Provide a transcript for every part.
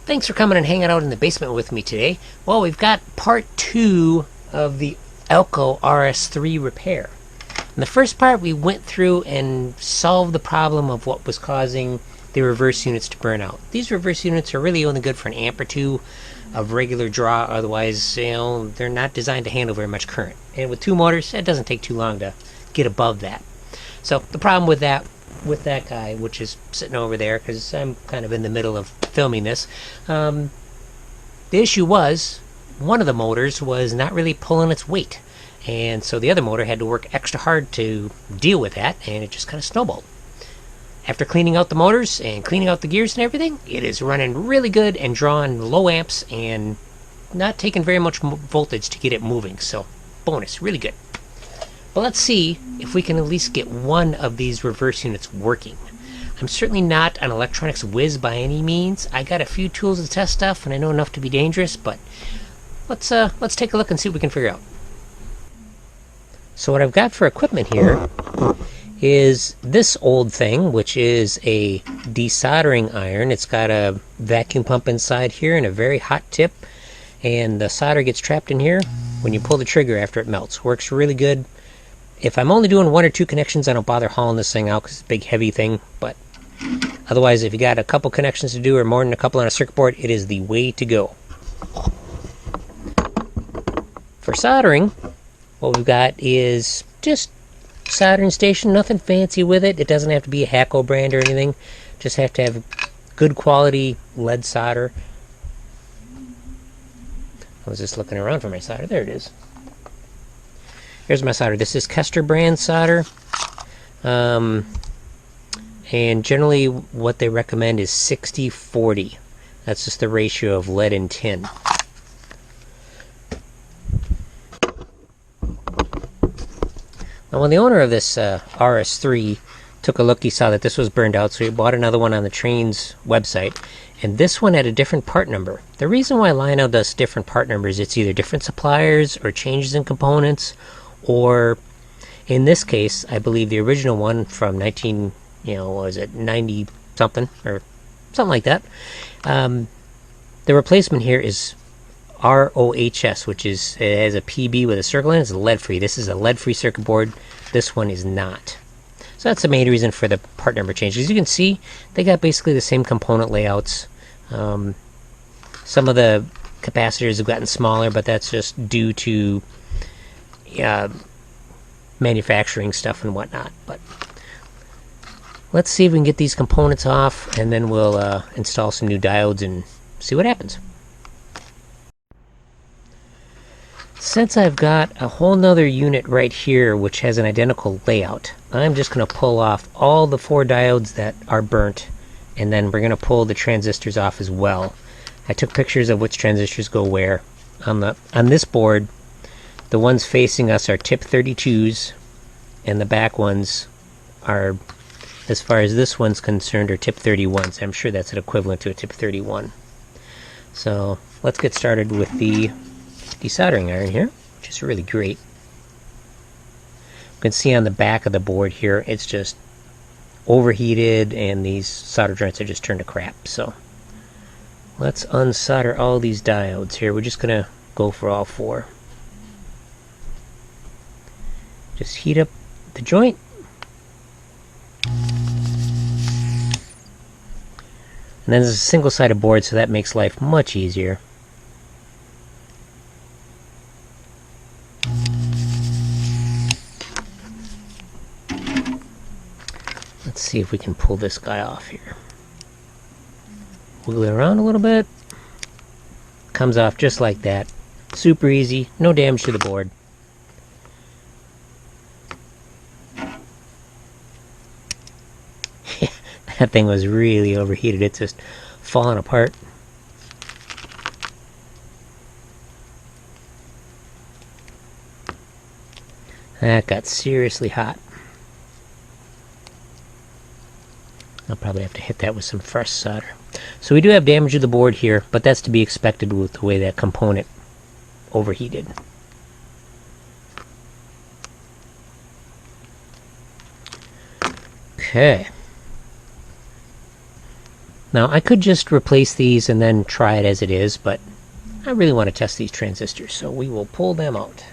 Thanks for coming and hanging out in the basement with me today. Well, we've got part 2 of the Elco RS3 repair. In the first part, we went through and solved the problem of what was causing the reverse units to burn out. These reverse units are really only good for an amp or two of regular draw, otherwise, they're not designed to handle very much current. And with two motors, it doesn't take too long to get above that. So the problem with that guy, which is sitting over there, because I'm kind of in the middle of filming this, the issue was one of the motors was not really pulling its weight, and so the other motor had to work extra hard to deal with that, and it just kind of snowballed. After cleaning out the motors and cleaning out the gears and everything, it is running really good and drawing low amps and not taking very much voltage to get it moving, so bonus, really good. But let's see if we can at least get one of these reverse units working. I'm certainly not an electronics whiz by any means. I got a few tools to test stuff, and I know enough to be dangerous, but let's take a look and see what we can figure out. So what I've got for equipment here is this old thing, which is a desoldering iron. It's got a vacuum pump inside here and a very hot tip, and the solder gets trapped in here when you pull the trigger after it melts. Works really good. If I'm only doing one or two connections, I don't bother hauling this thing out because it's a big heavy thing, but otherwise, if you got a couple connections to do or more than a couple on a circuit board, it is the way to go. For soldering, what we've got is just soldering station, nothing fancy with it. It doesn't have to be a Hacko brand or anything. Just have to have good quality lead solder. I was just looking around for my solder. There it is. Here's my solder. This is Kester brand solder. And generally what they recommend is 60-40. That's just the ratio of lead and tin. Now when the owner of this RS3 took a look, he saw that this was burned out, so he bought another one on the Train's website. And this one had a different part number. The reason why Lionel does different part numbers, it's either different suppliers or changes in components, or in this case, I believe the original one from 90 something or something like that. The replacement here is ROHS, which is, it has a PB with a circle in it. It's lead free. This is a lead free circuit board. This one is not. So that's the main reason for the part number change. As you can see, they got basically the same component layouts. Some of the capacitors have gotten smaller, but that's just due to manufacturing stuff and whatnot. But let's see if we can get these components off, and then we'll install some new diodes and see what happens. Since I've got a whole nother unit right here which has an identical layout, I'm just going to pull off all the 4 diodes that are burnt, and then we're going to pull the transistors off as well. I took pictures of which transistors go where. On this board, the ones facing us are tip 32s, and the back ones are, as far as this one's concerned, are tip 31s. I'm sure that's an equivalent to a tip 31. So let's get started with the desoldering iron here, which is really great. You can see on the back of the board here, it's just overheated and these solder joints are just turned to crap. So let's unsolder all these diodes here. We're just gonna go for all 4. Just heat up the joint. And then there's a single-sided board, so that makes life much easier. Let's see if we can pull this guy off here. Wiggle it around a little bit. Comes off just like that. Super easy, no damage to the board. That thing was really overheated. It's just falling apart. That got seriously hot. I'll probably have to hit that with some fresh solder. So we do have damage to the board here, but that's to be expected with the way that component overheated. Okay. Now I could just replace these and then try it as it is, but I really want to test these transistors, so we will pull them out.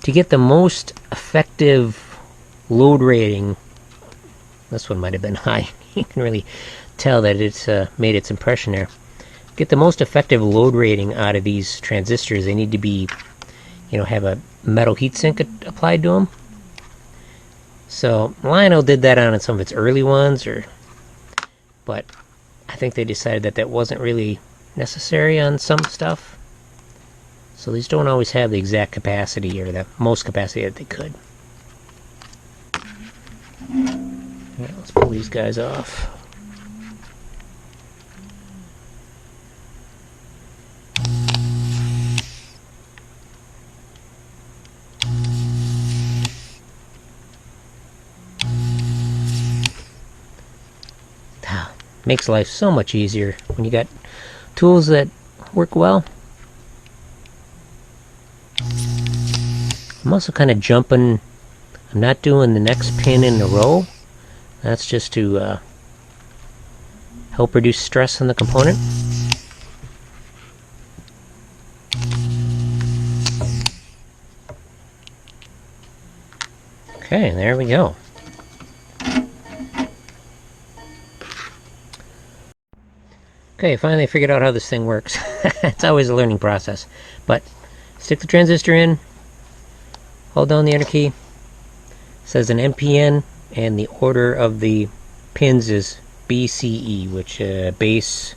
To get the most effective load rating, this one might have been high. You can really tell that it's made its impression there. Get the most effective load rating out of these transistors, they need to be, have a metal heatsink applied to them. So Lionel did that on some of its early ones, but I think they decided that wasn't really necessary on some stuff. So these don't always have the exact capacity or the most capacity that they could. Alright, let's pull these guys off. Makes life so much easier when you got tools that work well. I'm also kind of jumping. I'm not doing the next pin in the row. That's just to help reduce stress on the component. Okay, there we go. Okay, finally figured out how this thing works. It's always a learning process. But stick the transistor in, hold down the enter key. It says an NPN, and the order of the pins is BCE, which base,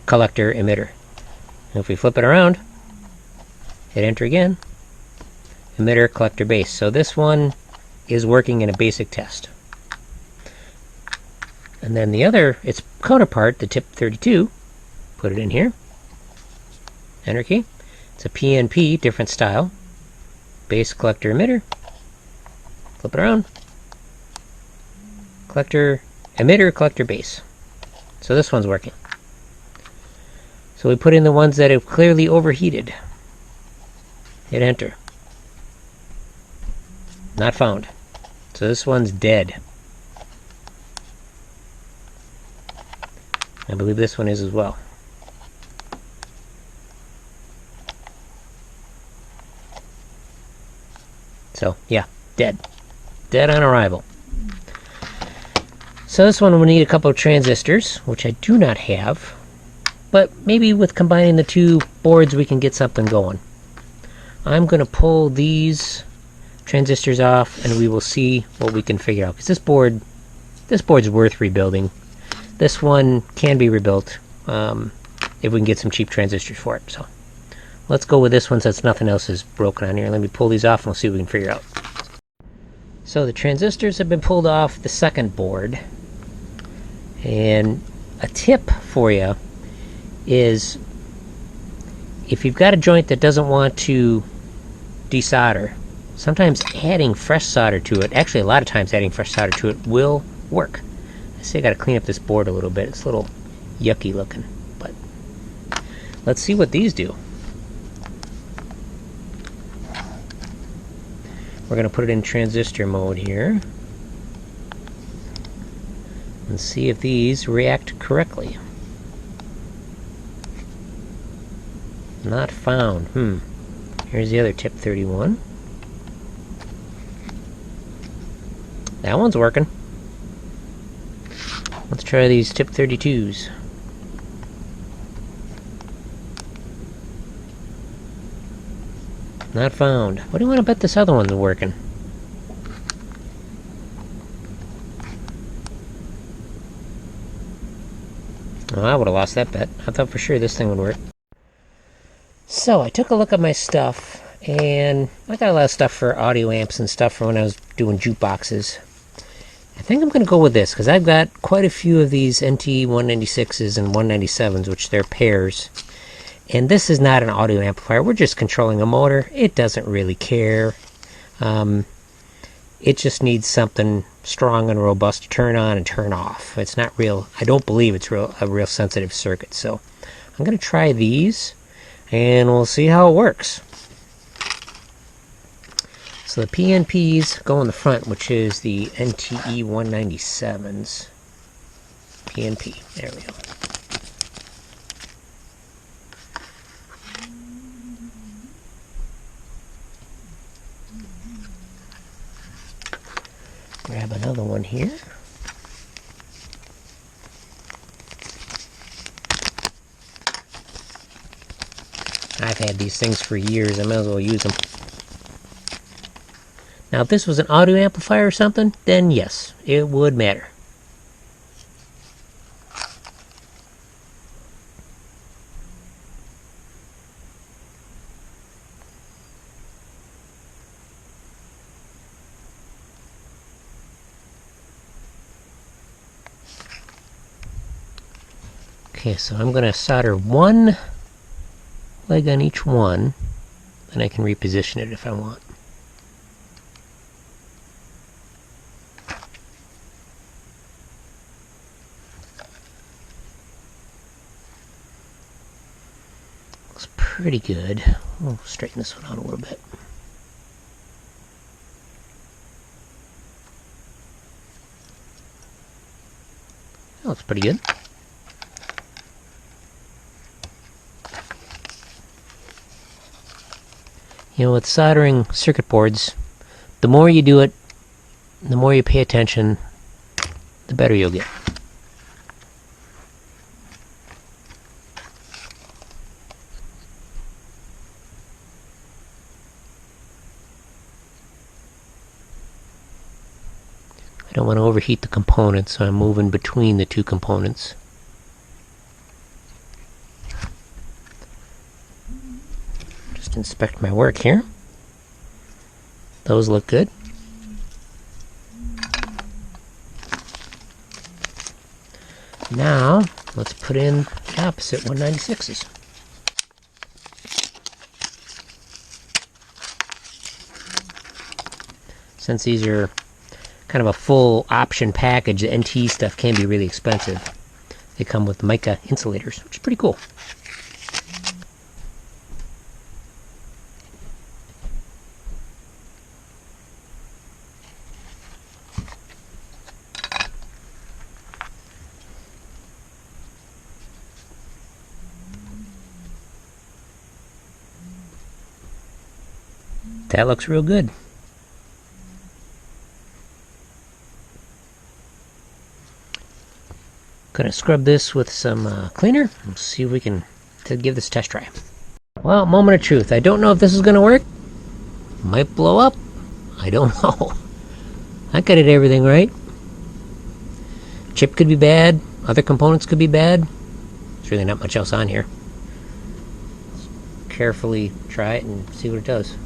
collector, emitter. And if we flip it around, hit enter again, emitter, collector, base. So this one is working in a basic test. And then the other, its counterpart, the tip 32, put it in here. Enter key. It's a PNP, different style. Base, collector, emitter. Flip it around. Collector, emitter, collector, base. So this one's working. So we put in the ones that have clearly overheated. Hit enter. Not found. So this one's dead. I believe this one is as well. So, yeah, dead. Dead on arrival. So this one will need a couple of transistors, which I do not have. But maybe with combining the two boards we can get something going. I'm going to pull these transistors off and we will see what we can figure out. Because this board's worth rebuilding. This one can be rebuilt if we can get some cheap transistors for it. So let's go with this one since nothing else is broken on here. Let me pull these off and we'll see what we can figure out. So the transistors have been pulled off the second board. And a tip for you is if you've got a joint that doesn't want to desolder, sometimes adding fresh solder to it, actually a lot of times adding fresh solder to it will work. I got to clean up this board a little bit. It's a little yucky looking, but let's see what these do. We're going to put it in transistor mode here and see if these react correctly. Not found. Here's the other tip 31. That one's working. Let's try these tip 32s. Not found. What do you want to bet this other one's working? Well, I would have lost that bet. I thought for sure this thing would work. So I took a look at my stuff, and I got a lot of stuff for audio amps and stuff from when I was doing jukeboxes. I think I'm going to go with this, because I've got quite a few of these NT196s and 197s, which they're pairs. And this is not an audio amplifier. We're just controlling a motor. It doesn't really care. It just needs something strong and robust to turn on and turn off. It's not real. I don't believe it's a real sensitive circuit. So I'm going to try these, and we'll see how it works. So the PNPs go in the front, which is the NTE 197's PNP. There we go. Grab another one here. I've had these things for years. I might as well use them. Now, if this was an audio amplifier or something, then yes, it would matter. Okay, so I'm going to solder one leg on each one, and I can reposition it if I want. Looks pretty good. We'll straighten this one out a little bit. That looks pretty good. You know, with soldering circuit boards, the more you do it, the more you pay attention, the better you'll get. I don't want to overheat the components, so I'm moving between the two components. Inspect my work here. Those look good. Now, let's put in the opposite 196s. Since these are kind of a full option package, the NT stuff can be really expensive. They come with mica insulators, which is pretty cool. That looks real good. Gonna scrub this with some cleaner and see if we can give this a test try. Well, moment of truth. I don't know if this is gonna work. Might blow up. I don't know. I got it everything right. Chip could be bad. Other components could be bad. There's really not much else on here. Let's carefully try it and see what it does.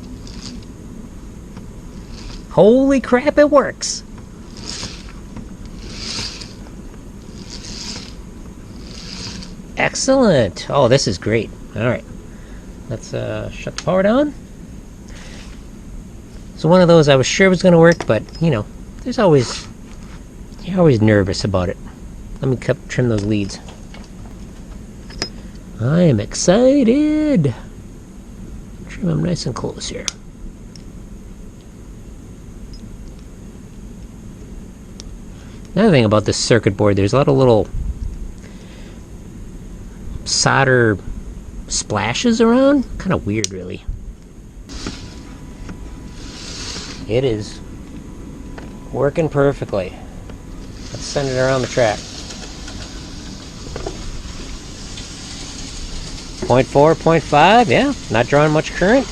Holy crap, it works! Excellent! Oh, this is great. Alright. Let's shut the power down. So one of those I was sure was going to work, but, you know, you're always nervous about it. Let me trim those leads. I am excited! Trim them nice and close here. Another thing about this circuit board, there's a lot of little solder splashes around. Kind of weird, really. It is working perfectly. Let's send it around the track. 0.4, 0.5, yeah, not drawing much current.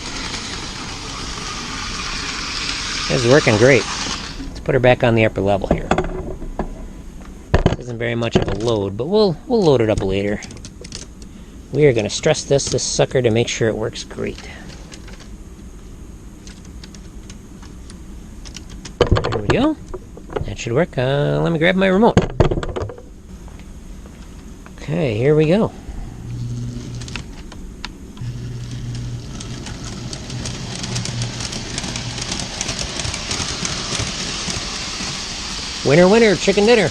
This is working great. Let's put her back on the upper level here. Isn't very much of a load, but we'll load it up later. We are going to stress this sucker to make sure it works great. There we go. That should work. Let me grab my remote. Okay, here we go. Winner, winner, chicken dinner.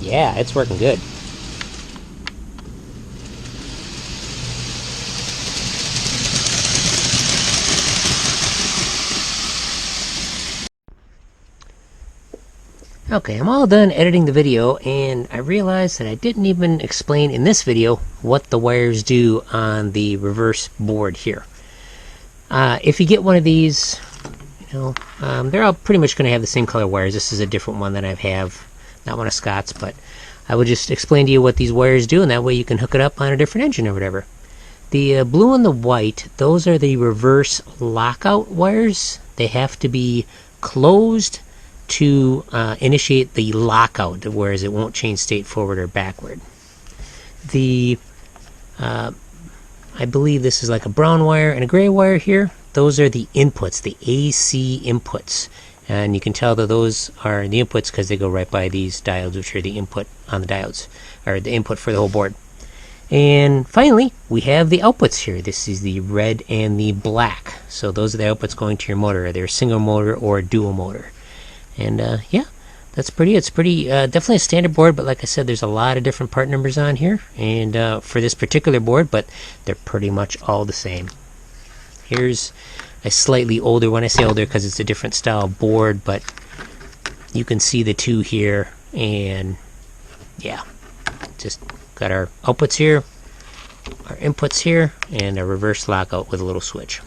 Yeah, it's working good. Okay, I'm all done editing the video, and I realized that I didn't even explain in this video what the wires do on the reverse board here. If you get one of these, they're all pretty much going to have the same color wires. This is a different one that I have, not one of Scott's, but I would just explain to you what these wires do, and that way you can hook it up on a different engine or whatever. The blue and the white, those are the reverse lockout wires. They have to be closed to initiate the lockout, whereas it won't change state forward or backward. I believe this is like a brown wire and a gray wire here. Those are the inputs, the AC inputs. And you can tell that those are the inputs because they go right by these diodes, which are the input on the diodes, or the input for the whole board. And finally, we have the outputs here. This is the red and the black. So those are the outputs going to your motor, either a single motor or a dual motor. And yeah, it's pretty definitely a standard board, but like I said, there's a lot of different part numbers on here, and for this particular board, but they're pretty much all the same. Here's a slightly older one. I say older because it's a different style board, but you can see the two here, and yeah, just got our outputs here, our inputs here, and a reverse lockout with a little switch.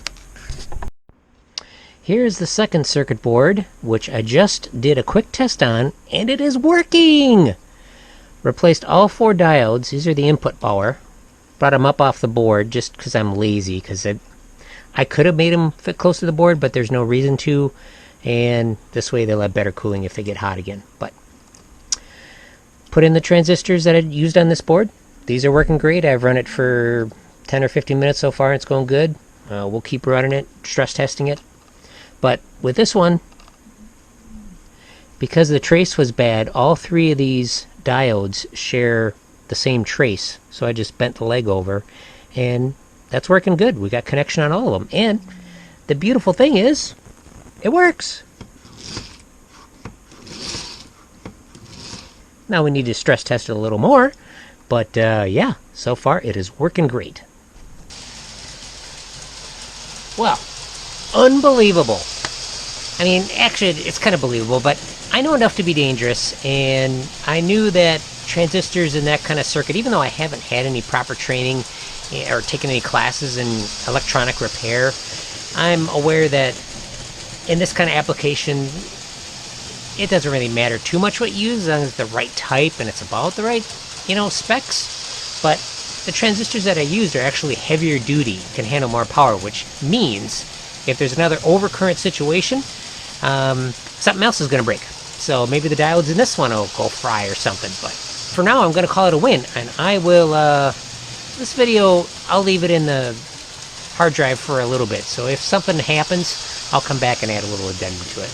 Here's the second circuit board, which I just did a quick test on, and it is working! Replaced all 4 diodes. These are the input power. Brought them up off the board just because I'm lazy, because I could have made them fit close to the board, but there's no reason to, and this way they'll have better cooling if they get hot again. But put in the transistors that I used on this board. These are working great. I've run it for 10 or 15 minutes so far, and it's going good. We'll keep running it, stress testing it. But with this one, because the trace was bad, all 3 of these diodes share the same trace. So I just bent the leg over, and that's working good. We got connection on all of them. And the beautiful thing is, it works. Now we need to stress test it a little more, but yeah, so far it is working great. Well, unbelievable. I mean, actually, it's kind of believable, but I know enough to be dangerous, and I knew that transistors in that kind of circuit, even though I haven't had any proper training or taken any classes in electronic repair, I'm aware that in this kind of application, it doesn't really matter too much what you use, as long as it's the right type and it's about the right, specs. But the transistors that I used are actually heavier duty, can handle more power, which means if there's another overcurrent situation, something else is going to break. So maybe the diodes in this one will go fry or something. But for now, I'm going to call it a win, and I will, this video, I'll leave it in the hard drive for a little bit. So if something happens, I'll come back and add a little addendum to it.